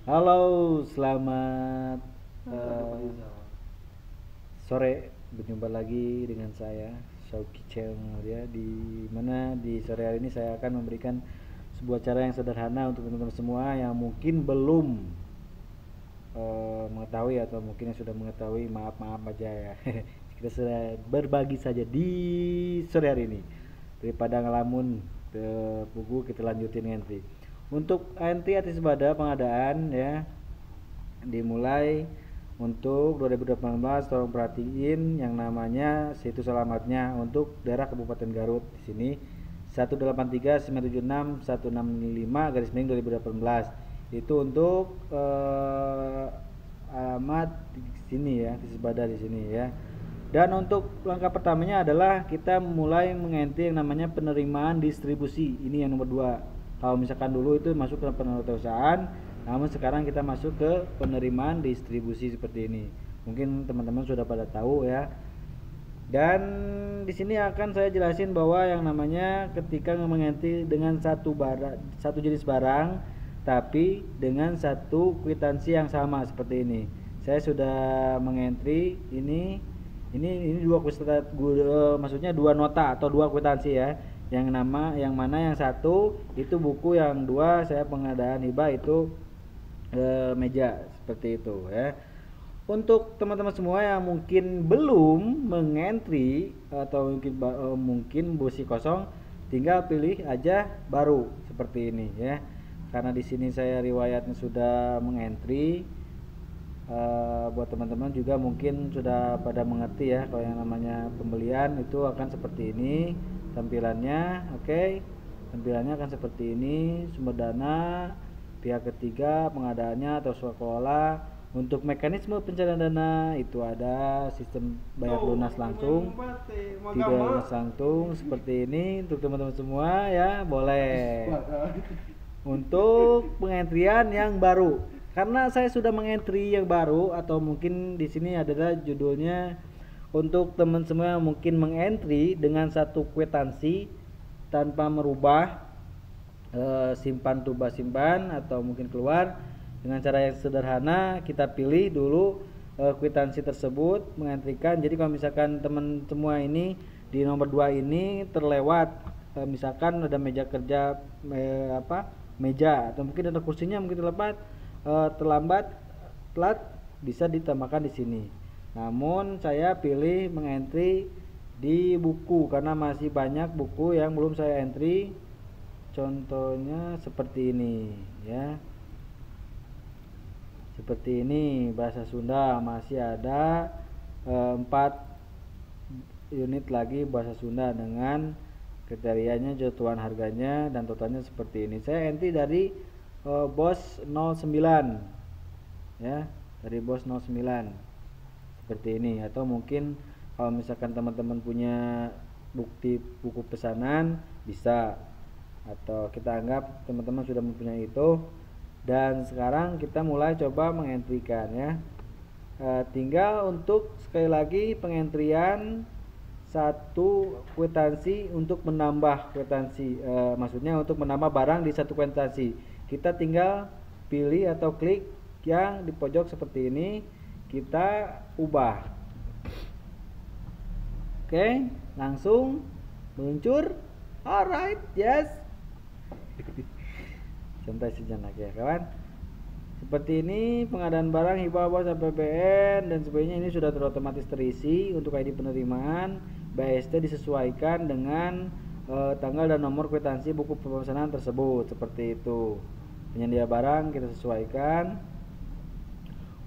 Halo, selamat eh, sore. Berjumpa lagi dengan saya, Shauki Channel ya. Di mana di sore hari ini saya akan memberikan sebuah cara yang sederhana untuk teman-teman semua yang mungkin belum mengetahui atau mungkin yang sudah mengetahui, maaf-maaf aja ya. Kita sudah berbagi saja di sore hari ini. Daripada ngelamun ke buku, kita lanjutin entry. Untuk entry artis pada pengadaan ya, dimulai untuk 2018. Tolong perhatiin yang namanya situs alamatnya untuk daerah Kabupaten Garut di sini 183.976.165 garis miring 2018. Itu untuk alamat di sini ya, di Sebada di sini ya. Dan untuk langkah pertamanya adalah kita mulai mengenti yang namanya penerimaan distribusi. Ini yang nomor 2. Kalau misalkan dulu itu masuk ke penerimaan, namun sekarang kita masuk ke penerimaan distribusi seperti ini. Mungkin teman-teman sudah pada tahu ya. Dan di sini akan saya jelasin bahwa yang namanya ketika mengganti dengan satu jenis barang tapi dengan satu kwitansi yang sama seperti ini. Saya sudah mengentri ini dua kwitansi, maksudnya dua nota atau dua kwitansi ya. Yang mana yang satu itu buku, yang dua saya pengadaan hibah itu meja seperti itu ya. Untuk teman-teman semua yang mungkin belum mengentry atau mungkin busi kosong, tinggal pilih aja baru seperti ini ya. Karena di sini saya riwayatnya sudah mengentry, buat teman-teman juga mungkin sudah pada mengerti ya kalau yang namanya pembelian itu akan seperti ini tampilannya. Oke, tampilannya akan seperti ini: sumber dana, pihak ketiga, pengadaannya atau swakelola. Untuk mekanisme pencairan dana itu ada sistem bayar lunas langsung, tidak lunas langsung seperti ini. Untuk teman-teman semua ya boleh. Untuk pengentrian yang baru, karena saya sudah mengentri yang baru, atau mungkin di sini adalah judulnya untuk teman semua yang mungkin mengentri dengan satu kwitansi tanpa merubah simpan tubah simpan atau mungkin keluar. Dengan cara yang sederhana, kita pilih dulu kwitansi tersebut, mengentrikan. Jadi kalau misalkan teman semua ini di nomor 2 ini terlewat, misalkan ada meja kerja, meja atau mungkin ada kursinya mungkin terlambat telat, bisa ditambahkan di sini. Namun saya pilih mengentri di buku karena masih banyak buku yang belum saya entry. Contohnya seperti ini ya. Seperti ini, bahasa Sunda masih ada 4 unit lagi bahasa Sunda dengan kriterianya, jotuan harganya dan totalnya seperti ini. Saya entry dari bos 09 ya, dari bos 09 seperti ini. Atau mungkin kalau misalkan teman-teman punya bukti buku pesanan bisa, atau kita anggap teman-teman sudah mempunyai itu. Dan sekarang kita mulai coba mengentrikan ya. Tinggal untuk sekali lagi pengentrian satu kwitansi untuk menambah kwitansi, maksudnya untuk menambah barang di satu kwitansi. Kita tinggal pilih atau klik yang di pojok seperti ini, kita ubah. Oke, langsung meluncur. Alright, yes. Santai sejenak ya kawan. Seperti ini pengadaan barang, hibah, bos, APBN dan sebagainya ini sudah otomatis terisi. Untuk ID penerimaan, BST disesuaikan dengan tanggal dan nomor kwitansi buku pemesanan tersebut seperti itu. Penyedia barang kita sesuaikan.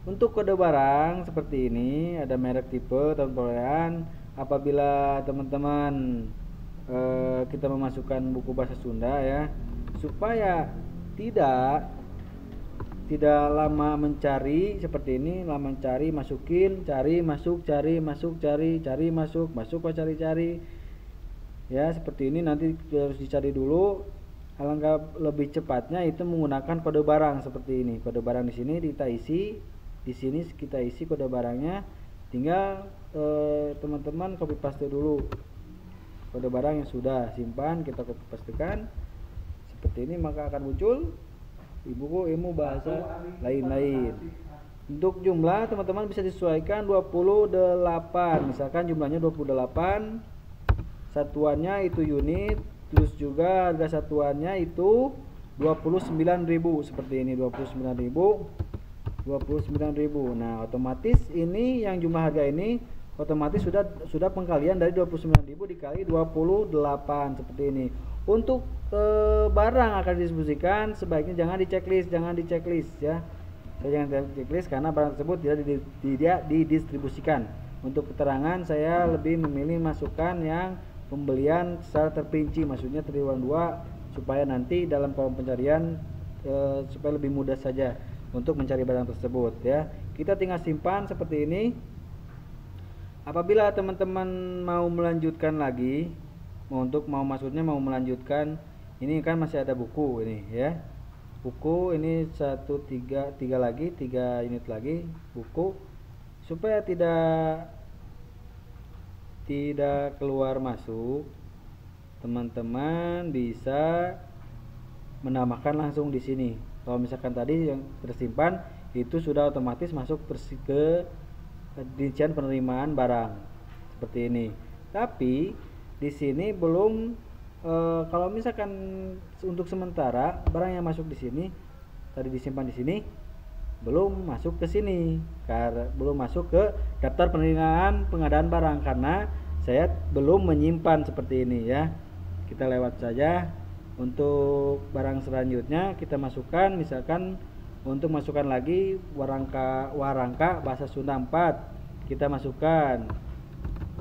Untuk kode barang seperti ini, ada merek, tipe, tahun perolehan. Apabila teman-teman kita memasukkan buku bahasa Sunda ya, supaya tidak lama mencari seperti ini, lama mencari, masukin, cari, masuk, cari, masuk, cari, cari, masuk, masuk, cari ya, seperti ini. Nanti harus dicari dulu. Alangkah lebih cepatnya itu menggunakan kode barang seperti ini. Kode barang di sini kita isi, di sini kita isi kode barangnya. Tinggal teman-teman copy paste dulu kode barang yang sudah simpan, kita copy pastekan seperti ini, maka akan muncul buku ilmu bahasa lain-lain. Untuk jumlah teman-teman bisa disesuaikan 28, misalkan jumlahnya 28, satuannya itu unit, terus juga harga satuannya itu 29.000 seperti ini, 29.000. Nah, otomatis ini yang jumlah harga ini otomatis sudah pengkalian dari 29.000 dikali 28 seperti ini. Untuk barang akan didistribusikan sebaiknya jangan di checklist ya. Saya jangan checklist karena barang tersebut tidak didistribusikan. Untuk keterangan saya lebih memilih masukkan yang pembelian secara terperinci, maksudnya triwulan 2 supaya nanti dalam kolom pencarian supaya lebih mudah saja untuk mencari barang tersebut ya. Kita tinggal simpan seperti ini. Apabila teman-teman mau melanjutkan lagi, maksudnya mau melanjutkan, ini kan masih ada buku ini ya. Buku ini 3 unit lagi buku, supaya tidak keluar masuk, teman-teman bisa menambahkan langsung di sini. Kalau misalkan tadi yang tersimpan itu sudah otomatis masuk ke rincian penerimaan barang seperti ini. Tapi di sini belum kalau misalkan untuk sementara barang yang masuk di sini tadi disimpan di sini belum masuk ke sini, karena belum masuk ke daftar penerimaan pengadaan barang karena saya belum menyimpan seperti ini ya. Kita lewat saja. Untuk barang selanjutnya kita masukkan, misalkan untuk masukkan lagi warangka bahasa Sunda 4 kita masukkan.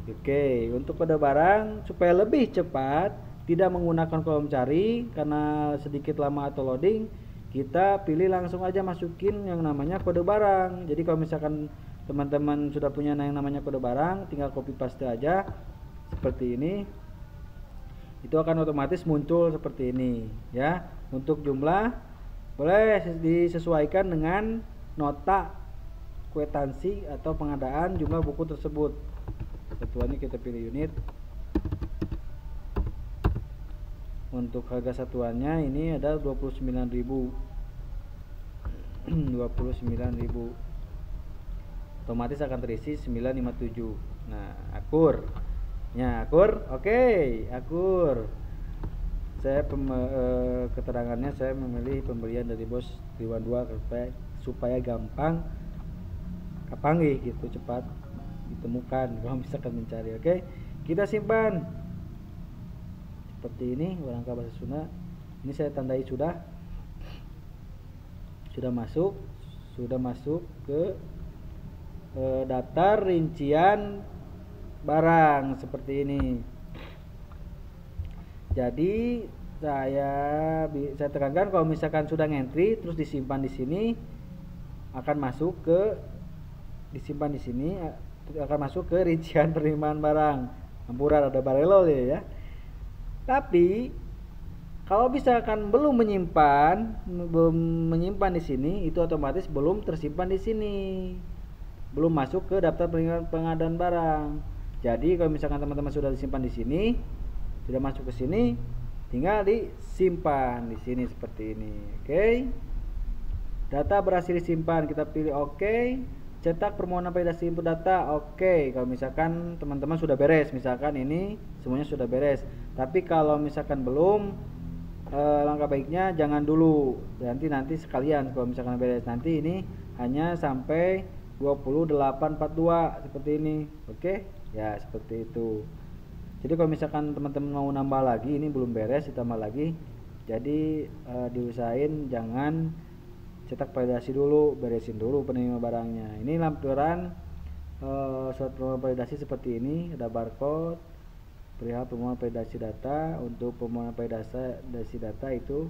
Oke, untuk kode barang supaya lebih cepat, tidak menggunakan kolom cari karena sedikit lama atau loading, kita pilih langsung aja masukin yang namanya kode barang. Jadi kalau misalkan teman-teman sudah punya yang namanya kode barang, tinggal copy paste aja seperti ini, itu akan otomatis muncul seperti ini ya. Untuk jumlah boleh disesuaikan dengan nota kwitansi atau pengadaan jumlah buku tersebut. Satuannya kita pilih unit. Untuk harga satuannya ini ada 29.000. 29.000. Otomatis akan terisi 957. Nah, akur. Ya, akur. Oke, akur. Saya keterangannya saya memilih pembelian dari bos triwulan 2 supaya gampang kapanggih gitu, cepat ditemukan kalau misalkan mencari. Oke, kita simpan. Seperti ini warangka bahasa Sunda. Ini saya tandai sudah masuk ke daftar rincian barang seperti ini. Jadi saya tekankan kalau misalkan sudah ngentri terus disimpan di sini akan masuk ke rincian penerimaan barang. Ampuran ada barelo ya. Tapi kalau misalkan belum menyimpan di sini, itu otomatis belum tersimpan di sini, belum masuk ke daftar pengadaan barang. Jadi kalau misalkan teman-teman sudah disimpan di sini, sudah masuk ke sini, tinggal disimpan di sini seperti ini. Oke. Data berhasil disimpan, kita pilih oke. Cetak permohonan validasi input data, oke. Kalau misalkan teman-teman sudah beres, misalkan ini semuanya sudah beres. Tapi kalau misalkan belum, langkah baiknya jangan dulu. Nanti sekalian kalau misalkan beres. Nanti ini hanya sampai 2842 seperti ini. Oke? Ya, seperti itu. Jadi kalau misalkan teman-teman mau nambah lagi, ini belum beres ditambah lagi. Jadi diusahain jangan cetak validasi dulu, beresin dulu penerima barangnya. Ini lampiran surat permohonan validasi seperti ini, ada barcode perihal permohonan validasi data. Untuk permohonan validasi data itu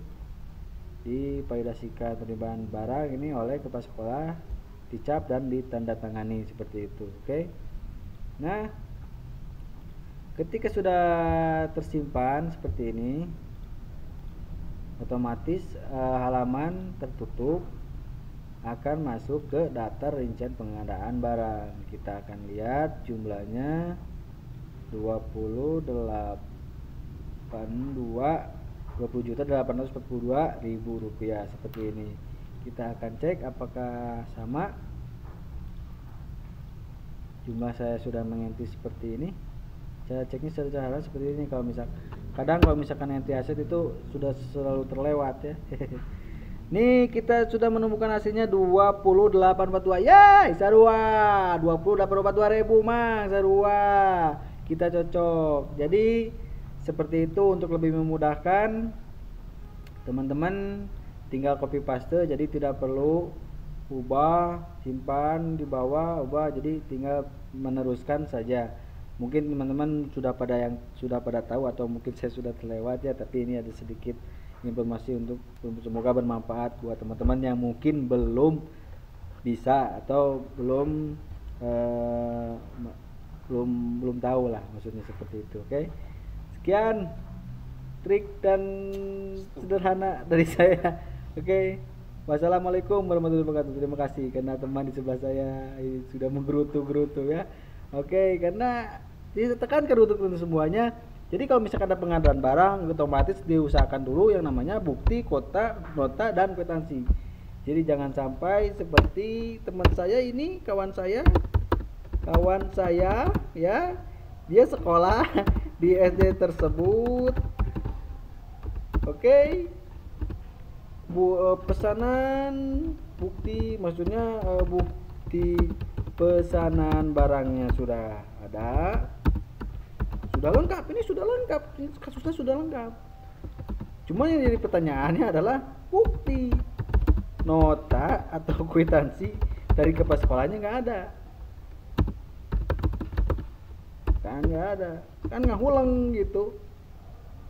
divalidasikan penerimaan barang ini oleh kepala sekolah, dicap dan ditandatangani seperti itu. Oke. Nah, ketika sudah tersimpan seperti ini, otomatis halaman tertutup akan masuk ke daftar rincian pengadaan barang. Kita akan lihat jumlahnya 2082 Rp20.842.000 seperti ini. Kita akan cek apakah sama. Jumlah saya sudah mengganti seperti ini. Cara ceknya secara seperti ini. Kalau misalkan enti aset itu sudah selalu terlewat ya. Nih kita sudah menemukan hasilnya 2842. Ya, sarua. 2842.000 Mang, sarua. Kita cocok. Jadi seperti itu. Untuk lebih memudahkan teman-teman tinggal copy paste, jadi tidak perlu ubah, simpan di bawah, ubah, jadi tinggal meneruskan saja. Mungkin teman-teman sudah pada tahu atau mungkin saya sudah terlewat ya, tapi ini ada sedikit informasi untuk semoga bermanfaat buat teman-teman yang mungkin belum bisa atau belum tahu lah, maksudnya seperti itu. Oke. Sekian trik dan sederhana dari saya. Oke. Wassalamualaikum warahmatullahi wabarakatuh. Terima kasih karena teman di sebelah saya sudah menggerutu-gerutu ya. Oke, karena ditekankan untuk semuanya. Jadi kalau misalkan ada pengadaan barang, otomatis diusahakan dulu yang namanya bukti, kota, nota, dan kwitansi. Jadi jangan sampai seperti teman saya ini, kawan saya ya, dia sekolah di SD tersebut. Oke. Pesanan bukti, maksudnya bukti pesanan barangnya sudah ada, sudah lengkap, kasusnya sudah lengkap. Cuma yang jadi pertanyaannya adalah bukti, nota atau kwitansi dari kepala sekolahnya nggak ada, kan nggak hulang gitu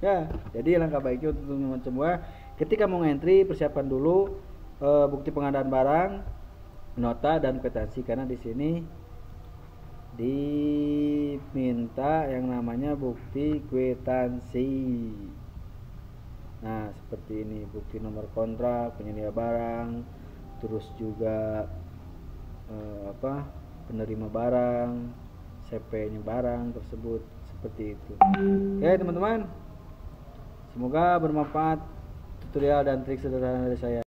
ya. Jadi langkah baiknya untuk teman-teman semua, ketika mau entry persiapan dulu bukti pengadaan barang, nota, dan kwitansi, karena di sini diminta yang namanya bukti kwitansi. Nah seperti ini, bukti nomor kontrak penyedia barang, terus juga penerima barang, CP-nya barang tersebut, seperti itu. Oke teman-teman, semoga bermanfaat tutorial dan trik sederhana dari saya.